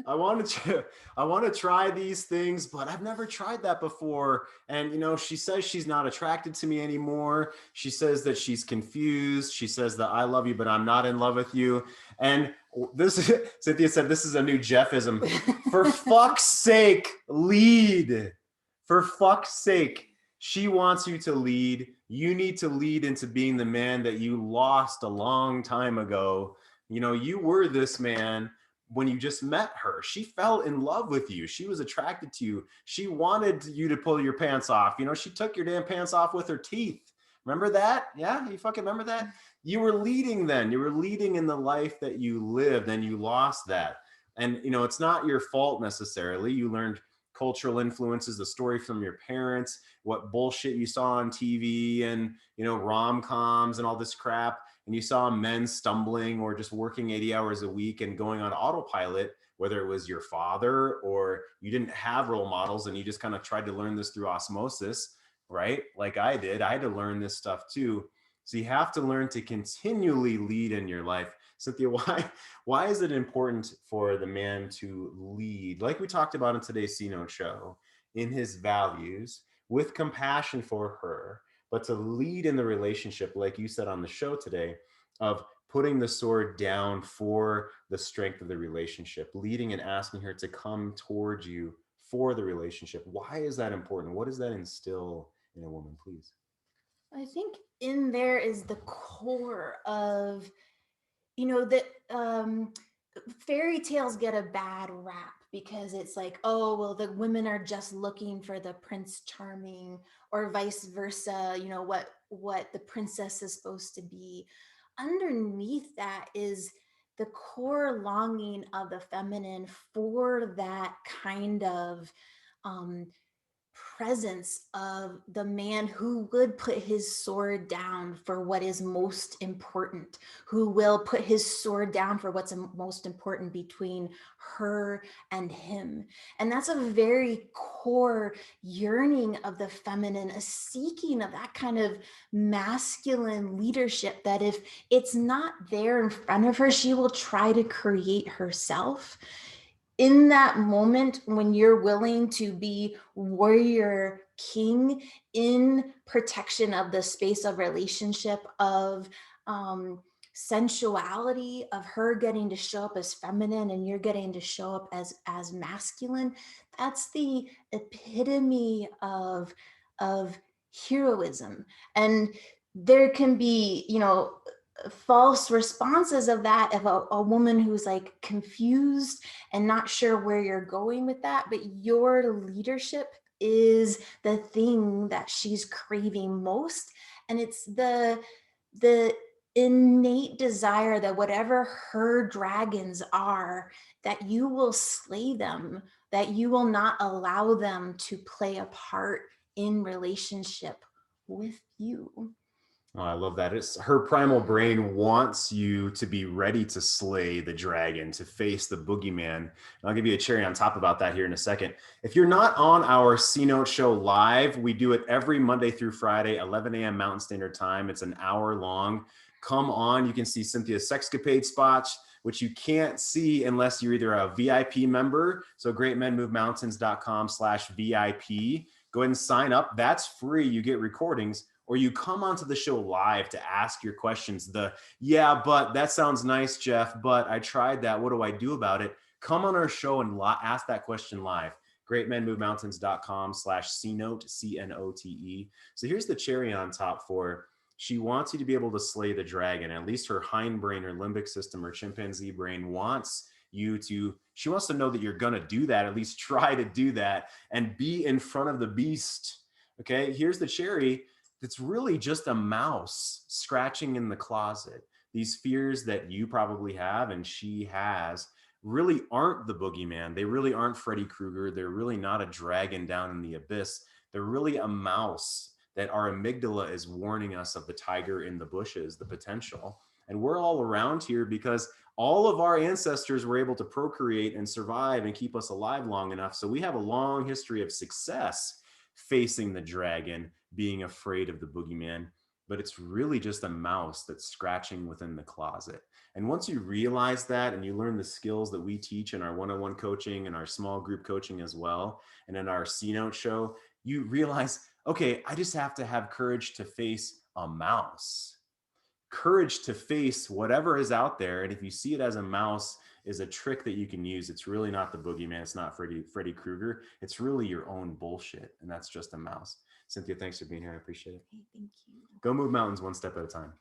I want to try these things, but I've never tried that before. And, she says she's not attracted to me anymore. She says that she's confused. She says that I love you, but I'm not in love with you. And Cynthia said, this is a new Jeffism. For fuck's sake, lead. For fuck's sake. She wants you to lead. You need to lead into being the man that you lost a long time ago. You were this man when you just met her. She fell in love with you. She was attracted to you. She wanted you to pull your pants off. She took your damn pants off with her teeth. Remember that? Yeah, you fucking remember that? You were leading then. You were leading in the life that you lived, and you lost that. And, it's not your fault necessarily. You learned cultural influences, the story from your parents, what bullshit you saw on TV and, rom-coms and all this crap. And you saw men stumbling or just working 80 hours a week and going on autopilot, whether it was your father or you didn't have role models and you just kind of tried to learn this through osmosis, right? Like I did. I had to learn this stuff too. So you have to learn to continually lead in your life. Cynthia, why is it important for the man to lead, like we talked about in today's C-Note show, in his values, with compassion for her, but to lead in the relationship, like you said on the show today, of putting the sword down for the strength of the relationship, leading and asking her to come towards you for the relationship? Why is that important? What does that instill in a woman, please? I think in there is the core of, that fairy tales get a bad rap because it's like, oh, well, the women are just looking for the prince charming, or vice versa, what the princess is supposed to be. Underneath that is the core longing of the feminine for that kind of um, presence of the man who would put his sword down for what is most important, who will put his sword down for what's most important between her and him. And that's a very core yearning of the feminine, a seeking of that kind of masculine leadership that if it's not there in front of her, she will try to create herself. In that moment when you're willing to be warrior king in protection of the space of relationship, of sensuality, of her getting to show up as feminine and you're getting to show up as masculine, that's the epitome of heroism. And there can be, false responses of that, of a woman who's like confused and not sure where you're going with that, but your leadership is the thing that she's craving most. And it's the innate desire that whatever her dragons are, that you will slay them, that you will not allow them to play a part in relationship with you. Oh, I love that. It's her primal brain wants you to be ready to slay the dragon, to face the boogeyman. And I'll give you a cherry on top about that here in a second. If you're not on our C-Note show live, we do it every Monday through Friday, 11 a.m. Mountain Standard Time. It's an hour long. Come on. You can see Cynthia's sexcapade spots, which you can't see unless you're either a VIP member. So greatmenmovemountains.com/VIP. Go ahead and sign up. That's free. You get recordings, or you come onto the show live to ask your questions. Yeah, but that sounds nice, Jeff, but I tried that. What do I do about it? Come on our show and ask that question live. greatmenmovemountains.com/C-Note, CNOTE. So here's the cherry on top for, she wants you to be able to slay the dragon. At least her hindbrain or limbic system or chimpanzee brain wants she wants to know that you're going to do that, at least try to do that and be in front of the beast. Okay, here's the cherry. It's really just a mouse scratching in the closet. These fears that you probably have and she has really aren't the boogeyman. They really aren't Freddy Krueger. They're really not a dragon down in the abyss. They're really a mouse that our amygdala is warning us of, the tiger in the bushes, the potential. And we're all around here because all of our ancestors were able to procreate and survive and keep us alive long enough. So we have a long history of success facing the dragon, being afraid of the boogeyman. but it's really just a mouse that's scratching within the closet. And once you realize that and you learn the skills that we teach in our one-on-one coaching and our small group coaching as well, and in our C-Note show, you realize, okay, I just have to have courage to face a mouse, courage to face whatever is out there. And if you see it as a mouse is a trick that you can use, it's really not the boogeyman. It's not Freddy Krueger. It's really your own bullshit. And that's just a mouse. Cynthia, thanks for being here. I appreciate it. Hey, thank you. Go move mountains one step at a time.